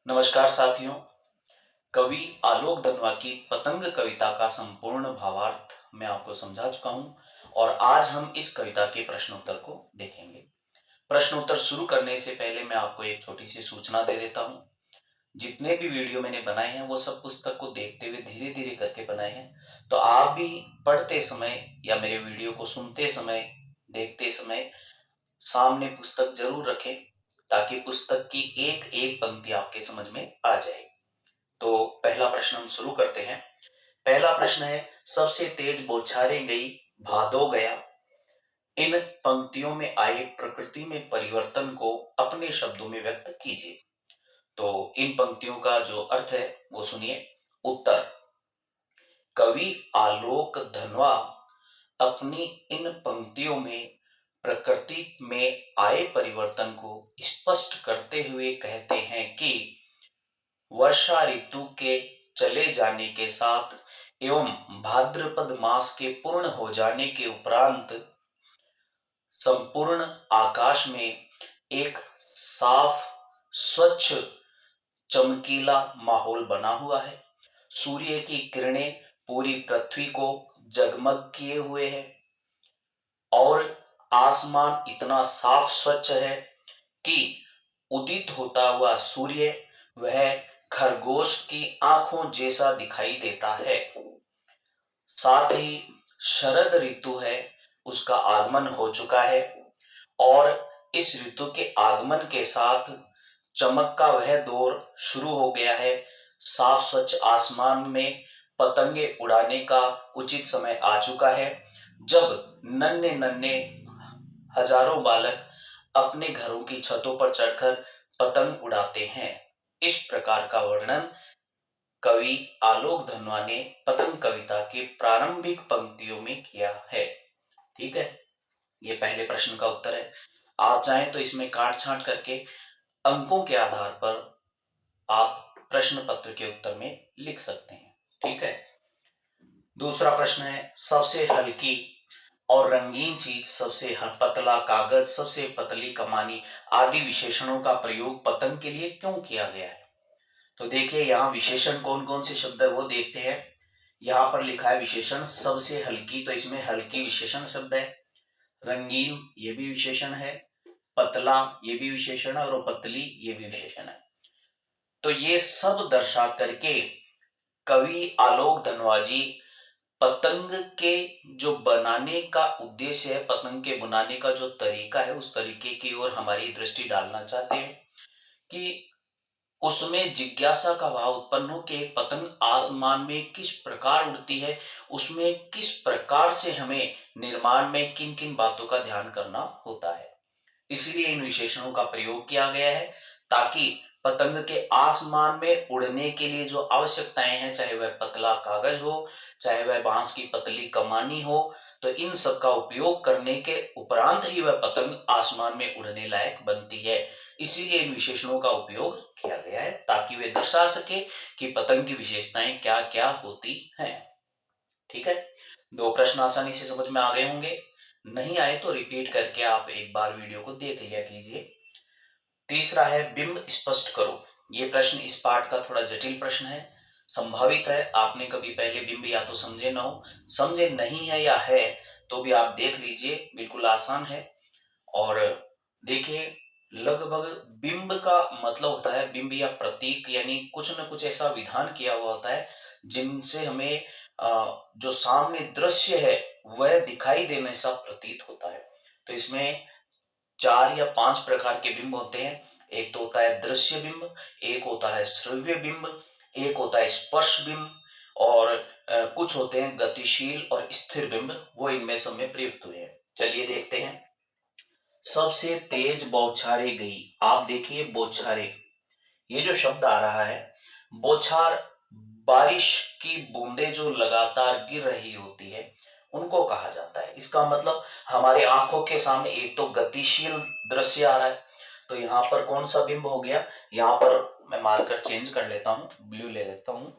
नमस्कार साथियों। कवि आलोक धनवा की पतंग कविता का संपूर्ण भावार्थ मैं आपको समझा चुका हूं और आज हम इस कविता के प्रश्नोत्तर को देखेंगे। प्रश्नोत्तर शुरू करने से पहले मैं आपको एक छोटी सी सूचना दे देता हूं। जितने भी वीडियो मैंने बनाए हैं वो सब पुस्तक को देखते हुए धीरे धीरे करके बनाए हैं, तो आप भी पढ़ते समय या मेरे वीडियो को सुनते समय, देखते समय सामने पुस्तक जरूर रखें ताकि पुस्तक की एक एक पंक्ति आपके समझ में आ जाए। तो पहला प्रश्न हम शुरू करते हैं। पहला प्रश्न है, सबसे तेज बौछारें गई भादो गया। इन पंक्तियों में आए प्रकृति में परिवर्तन को अपने शब्दों में व्यक्त कीजिए। तो इन पंक्तियों का जो अर्थ है वो सुनिए। उत्तर, कवि आलोक धनवा अपनी इन पंक्तियों में प्रकृति में आए परिवर्तन को स्पष्ट करते हुए कहते हैं कि वर्षा ऋतु के चले जाने के साथ एवं भाद्रपद मास के पूर्ण हो जाने के उपरांत संपूर्ण आकाश में एक साफ, स्वच्छ, चमकीला माहौल बना हुआ है। सूर्य की किरणें पूरी पृथ्वी को जगमग किए हुए हैं और आसमान इतना साफ स्वच्छ है कि उदित होता हुआ सूर्य वह खरगोश की आंखों जैसा दिखाई देता है। साथ ही शरद ऋतु है, उसका आगमन हो चुका है और इस ऋतु के आगमन के साथ चमक का वह दौर शुरू हो गया है। साफ स्वच्छ आसमान में पतंगे उड़ाने का उचित समय आ चुका है, जब नन्हे नन्हे हजारों बालक अपने घरों की छतों पर चढ़कर पतंग उड़ाते हैं। इस प्रकार का वर्णन कवि आलोक धनवा ने पतंग कविता के प्रारंभिक पंक्तियों में किया है। ठीक है, ये पहले प्रश्न का उत्तर है। आप चाहें तो इसमें काट छांट करके अंकों के आधार पर आप प्रश्न पत्र के उत्तर में लिख सकते हैं। ठीक है। दूसरा प्रश्न है, सबसे हल्की और रंगीन चीज, सबसे पतला कागज, सबसे पतली कमानी आदि विशेषणों का प्रयोग पतंग के लिए क्यों किया गया है? तो देखिए, यहाँ विशेषण कौन कौन से शब्द है वो देखते हैं। यहाँ पर लिखा है विशेषण सबसे हल्की, तो इसमें हल्की विशेषण शब्द है। रंगीन ये भी विशेषण है, पतला ये भी विशेषण है और पतली ये भी विशेषण है। तो ये सब दर्शा करके कवि आलोक धनवा जी पतंग के जो बनाने का उद्देश्य है, पतंग के बनाने का जो तरीका है, उस तरीके की ओर हमारी दृष्टि डालना चाहते हैं कि उसमें जिज्ञासा का भाव उत्पन्न हो कि एक पतंग आसमान में किस प्रकार उड़ती है, उसमें किस प्रकार से हमें निर्माण में किन किन बातों का ध्यान करना होता है। इसलिए इन विशेषणों का प्रयोग किया गया है ताकि पतंग के आसमान में उड़ने के लिए जो आवश्यकताएं हैं, चाहे वह पतला कागज हो, चाहे वह बांस की पतली कमानी हो, तो इन सब का उपयोग करने के उपरांत ही वह पतंग आसमान में उड़ने लायक बनती है। इसीलिए इन विशेषणों का उपयोग किया गया है ताकि वे दर्शा सके कि पतंग की विशेषताएं क्या क्या होती हैं। ठीक है, दो प्रश्न आसानी से समझ में आ गए होंगे। नहीं आए तो रिपीट करके आप एक बार वीडियो को देख लिया कीजिए। तीसरा है, बिंब स्पष्ट करो। ये प्रश्न इस पाठ का थोड़ा जटिल प्रश्न है। संभावित है आपने कभी पहले बिंब या तो समझे ना हो, समझे नहीं है या है तो भी आप देख लीजिए, बिल्कुल आसान है। और देखिए, लगभग बिंब का मतलब होता है, बिंब या प्रतीक, यानी कुछ न कुछ ऐसा विधान किया हुआ होता है जिनसे हमें जो सामने दृश्य है वह दिखाई देने सा प्रतीत होता है। तो इसमें 4 या 5 प्रकार के बिंब होते हैं। एक तो होता है दृश्य बिंब, एक होता है श्रव्य बिंब, एक होता है स्पर्श बिंब और कुछ होते हैं गतिशील और स्थिर बिंब, वो इनमें सब में प्रयुक्त हुए हैं। चलिए देखते हैं। सबसे तेज बौछारे गई। आप देखिए बौछारे, ये जो शब्द आ रहा है, बौछार बारिश की बूंदें जो लगातार गिर रही होती है उनको कहा जाता है। इसका मतलब हमारे आंखों के सामने एक तो गतिशील दृश्य आ रहा है, तो यहाँ पर कौन सा बिंब हो गया, यहाँ पर मैं मार्कर चेंज कर लेता हूं, ब्लू ले लेता हूं।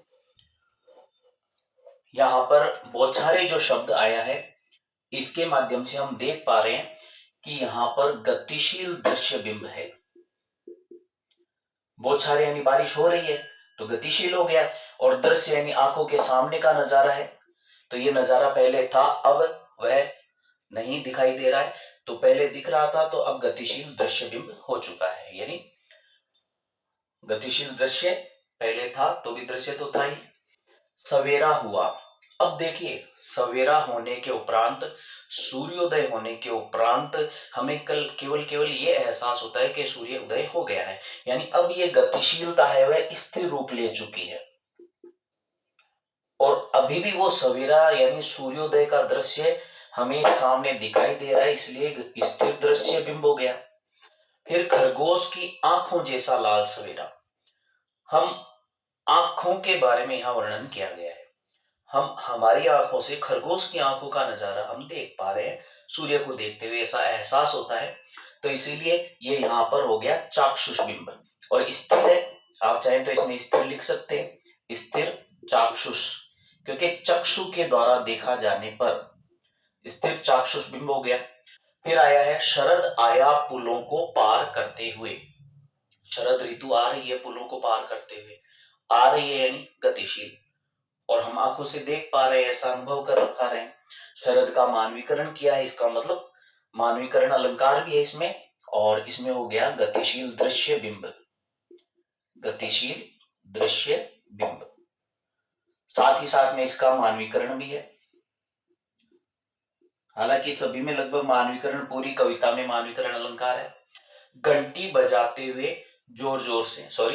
यहाँ पर बौछारे जो शब्द आया है, इसके माध्यम से हम देख पा रहे हैं कि यहाँ पर गतिशील दृश्य बिंब है। बौछार यानी बारिश हो रही है तो गतिशील हो गया, और दृश्य यानी आंखों के सामने का नजारा है, तो ये नजारा पहले था अब वह नहीं दिखाई दे रहा है, तो पहले दिख रहा था तो अब गतिशील दृश्य बिंब हो चुका है। यानी गतिशील दृश्य पहले था तो भी दृश्य तो था ही। सवेरा हुआ, अब देखिए सवेरा होने के उपरांत, सूर्योदय होने के उपरांत हमें कल केवल केवल ये एहसास होता है कि सूर्य उदय हो गया है, यानी अब ये गतिशीलता है वह स्थिर रूप ले चुकी है, और अभी भी वो सवेरा यानी सूर्योदय का दृश्य हमें सामने दिखाई दे रहा है, इसलिए स्थिर दृश्य बिंब हो गया। फिर खरगोश की आंखों जैसा लाल सवेरा, हम आंखों के बारे में यहां वर्णन किया गया है, हम हमारी आंखों से खरगोश की आंखों का नजारा हम देख पा रहे हैं, सूर्य को देखते हुए ऐसा एहसास होता है, तो इसीलिए ये यहाँ पर हो गया चाक्षुष बिंब। और स्थिर है, आप चाहें तो इसमें स्थिर लिख सकते हैं, स्थिर चाक्षुष, क्योंकि चक्षु के द्वारा देखा जाने पर स्थिर चाक्षुष बिंब हो गया। फिर आया है शरद आया पुलों को पार करते हुए, शरद ऋतु आ रही है पुलों को पार करते हुए, आ रही है यानी गतिशील, और हम आंखों से देख पा रहे हैं, ऐसा अनुभव कर पा रहे हैं। शरद का मानवीकरण किया है, इसका मतलब मानवीकरण अलंकार भी है इसमें, और इसमें हो गया गतिशील दृश्य बिंब, गतिशील दृश्य बिंब, साथ ही साथ में इसका मानवीकरण भी है। हालांकि सभी में लगभग मानवीकरण, पूरी कविता में मानवीकरण अलंकार है। घंटी बजाते हुए जोर जोर से, सॉरी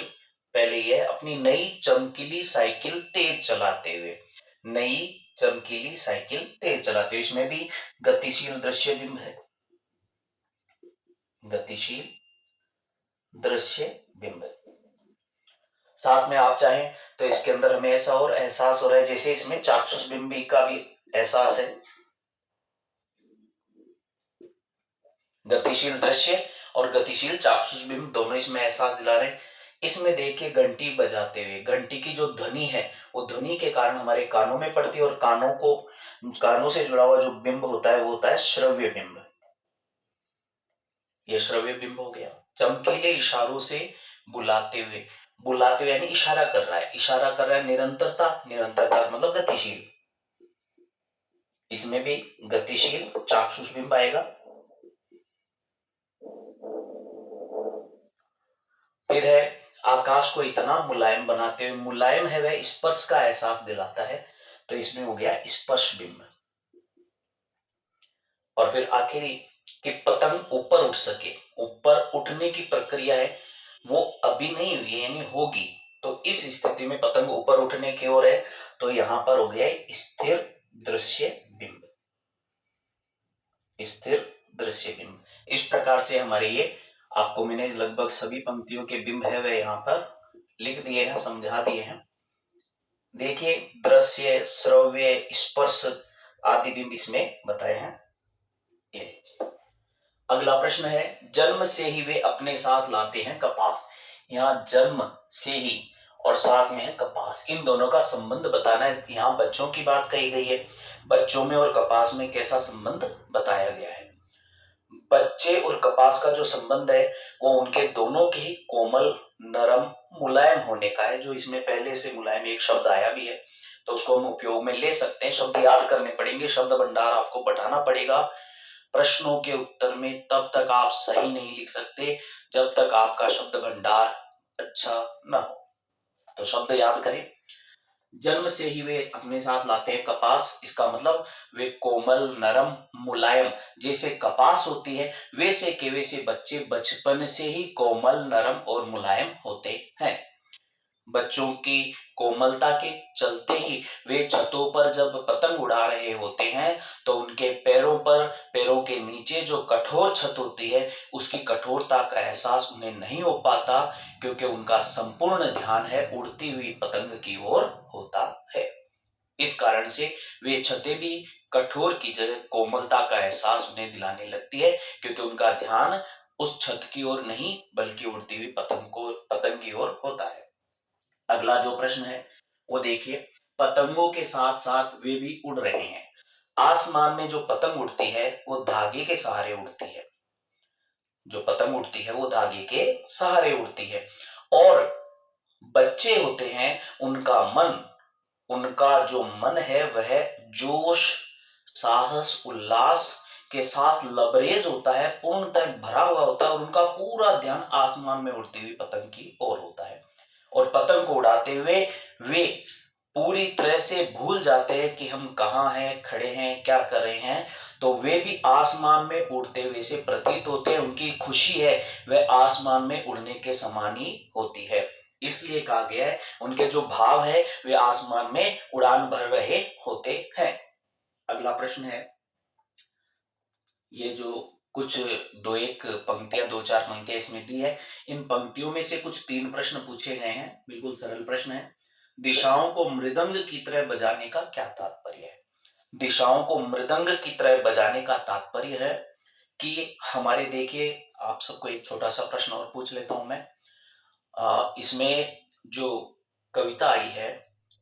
पहले ये अपनी नई चमकीली साइकिल तेज चलाते हुए, नई चमकीली साइकिल तेज चलाते हुए, इसमें भी गतिशील दृश्य बिंब है, गतिशील दृश्य बिंब। साथ में आप चाहें तो इसके अंदर हमें ऐसा और एहसास हो रहा है जैसे इसमें चाक्षुष बिंब का भी एहसास है, गतिशील दृश्य और गतिशील चाक्षुष बिंब दोनों इसमें एहसास दिला रहे हैं। इसमें देखिए घंटी बजाते हुए, घंटी की जो ध्वनि है वो ध्वनि के कारण हमारे कानों में पड़ती है, और कानों से जुड़ा हुआ जो बिंब होता है वो होता है श्रव्य बिंब, ये श्रव्य बिंब हो गया। चमकीले इशारों से बुलाते हुए, बुलाते हुए यानी इशारा कर रहा है, इशारा कर रहा है, निरंतरता, निरंतरता मतलब गतिशील, इसमें भी गतिशील चाक्षुष बिंब आएगा। फिर है आकाश को इतना मुलायम बनाते हुए, मुलायम है वह स्पर्श का एहसास दिलाता है, तो इसमें हो गया स्पर्श बिंब। और फिर आखिरी कि पतंग ऊपर उठ सके, ऊपर उठने की प्रक्रिया है वो अभी नहीं हुई है यानी होगी, तो इस स्थिति में पतंग ऊपर उठने की ओर है, तो यहां पर हो गया स्थिर दृश्य बिंब, स्थिर दृश्य बिंब। इस प्रकार से हमारे ये, आपको मैंने लगभग सभी पंक्तियों के बिंब है वे यहाँ पर लिख दिए हैं, समझा दिए हैं। देखिए दृश्य, श्रव्य, स्पर्श आदि बिंब इसमें बताए हैं। ये अगला प्रश्न है, जन्म से ही वे अपने साथ लाते हैं कपास, यहाँ जन्म से ही और साथ में है कपास, इन दोनों का संबंध बताना है। यहाँ बच्चों की बात कही गई है, बच्चों में और कपास में कैसा संबंध बताया गया है। बच्चे और कपास का जो संबंध है वो उनके दोनों के ही कोमल, नरम, मुलायम होने का है, जो इसमें पहले से मुलायम एक शब्द आया भी है, तो उसको हम उपयोग में ले सकते हैं। शब्द याद करने पड़ेंगे, शब्द भंडार आपको बढ़ाना पड़ेगा। प्रश्नों के उत्तर में तब तक आप सही नहीं लिख सकते जब तक आपका शब्द भंडार अच्छा ना हो, तो शब्द याद करें। जन्म से ही वे अपने साथ लाते हैं कपास, इसका मतलब वे कोमल, नरम, मुलायम, जैसे कपास होती है वैसे के वैसे बच्चे बचपन से ही कोमल, नरम और मुलायम होते हैं। बच्चों की कोमलता के चलते ही वे छतों पर जब पतंग उड़ा रहे होते हैं तो उनके पैरों पर, पैरों के नीचे जो कठोर छत होती है उसकी कठोरता का एहसास उन्हें नहीं हो पाता, क्योंकि उनका संपूर्ण ध्यान है उड़ती हुई पतंग की ओर होता है। इस कारण से वे छतें भी कठोर की जगह कोमलता का एहसास उन्हें दिलाने लगती है, क्योंकि उनका ध्यान उस छत की ओर नहीं बल्कि उड़ती हुई पतंग की ओर होता है। अगला जो प्रश्न है वो देखिए, पतंगों के साथ साथ वे भी उड़ रहे हैं। आसमान में जो पतंग उड़ती है वो धागे के सहारे उड़ती है, जो पतंग उड़ती है वो धागे के सहारे उड़ती है, और बच्चे होते हैं उनका जो मन है वह जोश, साहस, उल्लास के साथ लबरेज होता है, पूर्णतः भरा हुआ होता है और उनका पूरा ध्यान आसमान में उड़ती हुई पतंग की ओर होता है। और पतंग को उड़ाते हुए वे पूरी तरह से भूल जाते हैं कि हम कहाँ हैं, खड़े हैं, क्या कर रहे हैं। तो वे भी आसमान में उड़ते हुए से प्रतीत होते हैं। उनकी खुशी है वह आसमान में उड़ने के समान ही होती है। इसलिए कहा गया है उनके जो भाव है वे आसमान में उड़ान भर रहे होते हैं। अगला प्रश्न है, ये जो कुछ दो चार पंक्तियां इसमें दी है, इन पंक्तियों में से कुछ 3 प्रश्न पूछे गए हैं। बिल्कुल सरल प्रश्न है। दिशाओं को मृदंग की तरह बजाने का क्या तात्पर्य है? दिशाओं को मृदंग की तरह बजाने का तात्पर्य है कि हमारे, देखिए आप सबको एक छोटा सा प्रश्न और पूछ लेता हूं मैं। इसमें जो कविता आई है,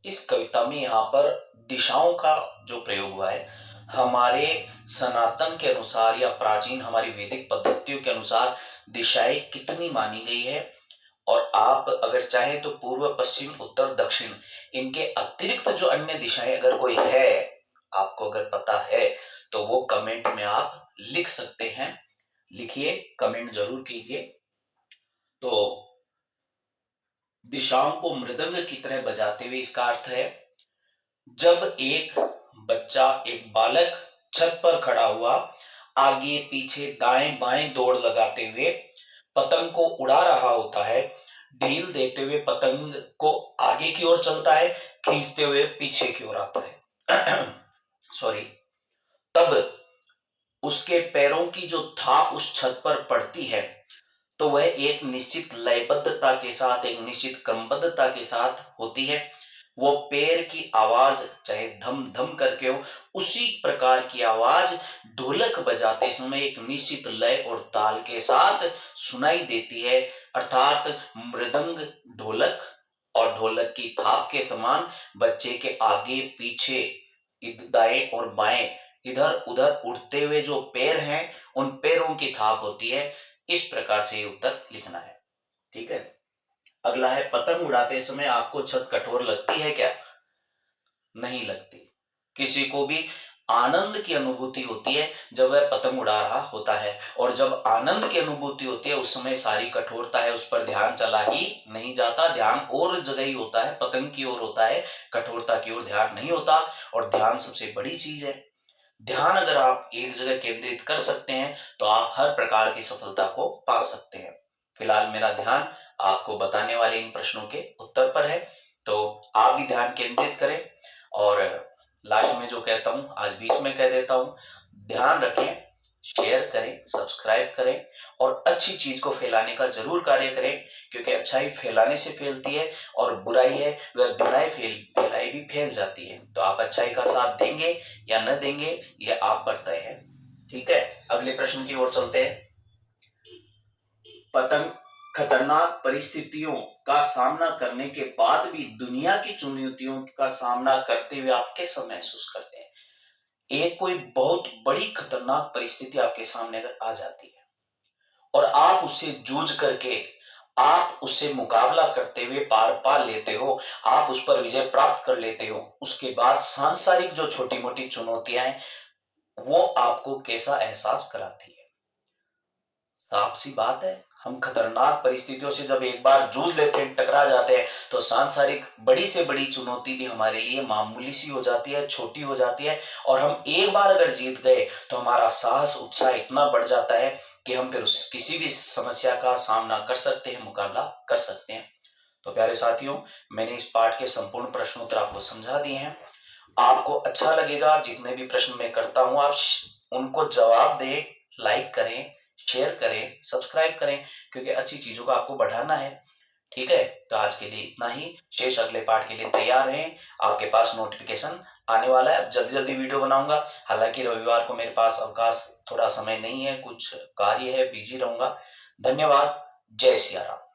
इस कविता में यहाँ पर दिशाओं का जो प्रयोग हुआ है, हमारे सनातन के अनुसार या प्राचीन हमारी वैदिक पद्धतियों के अनुसार दिशाएं कितनी मानी गई है? और आप अगर चाहें तो पूर्व, पश्चिम, उत्तर, दक्षिण, इनके अतिरिक्त जो अन्य दिशाएं अगर कोई है, आपको अगर पता है तो वो कमेंट में आप लिख सकते हैं। लिखिए, कमेंट जरूर कीजिए। तो दिशाओं को मृदंग की तरह बजाते हुए, इसका अर्थ है जब एक बच्चा, एक बालक छत पर खड़ा हुआ आगे पीछे दाएं बाएं दौड़ लगाते हुए पतंग को उड़ा रहा होता है, ढील देते हुए पतंग को आगे की ओर चलता है, खींचते हुए पीछे की ओर आता है सॉरी, तब उसके पैरों की जो थाप उस छत पर पड़ती है तो वह एक निश्चित लयबद्धता के साथ, एक निश्चित क्रमबद्धता के साथ होती है। वो पैर की आवाज चाहे धम धम करके हो, उसी प्रकार की आवाज ढोलक बजाते समय एक निश्चित लय और ताल के साथ सुनाई देती है। अर्थात मृदंग, ढोलक और ढोलक की थाप के समान बच्चे के आगे पीछे, दाएं और बाएं, इधर उधर उड़ते हुए जो पैर हैं, उन पैरों की थाप होती है। इस प्रकार से उत्तर लिखना है। ठीक है। अगला है, पतंग उड़ाते समय आपको छत कठोर लगती है क्या? नहीं लगती। किसी को भी आनंद की अनुभूति होती है जब वह पतंग उड़ा रहा होता है, और जब आनंद की अनुभूति होती है उस समय सारी कठोरता है उस पर ध्यान चला ही नहीं जाता। ध्यान और जगह ही होता है, पतंग की ओर होता है, कठोरता की ओर ध्यान नहीं होता। और ध्यान सबसे बड़ी चीज है। ध्यान अगर आप एक जगह केंद्रित कर सकते हैं तो आप हर प्रकार की सफलता को पा सकते हैं। फिलहाल मेरा ध्यान आपको बताने वाले इन प्रश्नों के उत्तर पर है, तो आप भी ध्यान केंद्रित करें। और लास्ट में जो कहता हूं आज बीच में कह देता हूं, ध्यान रखें, शेयर करें, सब्सक्राइब करें और अच्छी चीज को फैलाने का जरूर कार्य करें, क्योंकि अच्छाई फैलाने से फैलती है और बुराई है वह बिना फैलाई भी फैल जाती है। तो आप अच्छाई का साथ देंगे या न देंगे ये आप पर तय है। ठीक है, अगले प्रश्न की ओर चलते हैं। पतंग खतरनाक परिस्थितियों का सामना करने के बाद भी दुनिया की चुनौतियों का सामना करते हुए आप कैसा महसूस करते हैं? एक कोई बहुत बड़ी खतरनाक परिस्थिति आपके सामने अगर आ जाती है और आप उससे जूझ करके, आप उससे मुकाबला करते हुए पार पा लेते हो, आप उस पर विजय प्राप्त कर लेते हो, उसके बाद सांसारिक जो छोटी मोटी चुनौतियां हैं वो आपको कैसा एहसास कराती है? साफ सी बात है, हम खतरनाक परिस्थितियों से जब एक बार जूझ लेते हैं, टकरा जाते हैं, तो सांसारिक बड़ी से बड़ी चुनौती भी हमारे लिए मामूली सी हो जाती है, छोटी हो जाती है। और हम एक बार अगर जीत गए तो हमारा साहस, उत्साह इतना बढ़ जाता है कि हम फिर उस किसी भी समस्या का सामना कर सकते हैं, मुकाबला कर सकते हैं। तो प्यारे साथियों, मैंने इस पाठ के संपूर्ण प्रश्नोत्तर आपको समझा दिए हैं। आपको अच्छा लगेगा जितने भी प्रश्न मैं करता हूं आप उनको जवाब दें, लाइक करें, शेयर करें, सब्सक्राइब करें, क्योंकि अच्छी चीजों को आपको बढ़ाना है। ठीक है, तो आज के लिए इतना ही। शेष अगले पार्ट के लिए तैयार रहें, आपके पास नोटिफिकेशन आने वाला है। अब जल्दी जल्दी वीडियो बनाऊंगा। हालांकि रविवार को मेरे पास अवकाश, थोड़ा समय नहीं है, कुछ कार्य है, बिजी रहूंगा। धन्यवाद। जय सिया राम।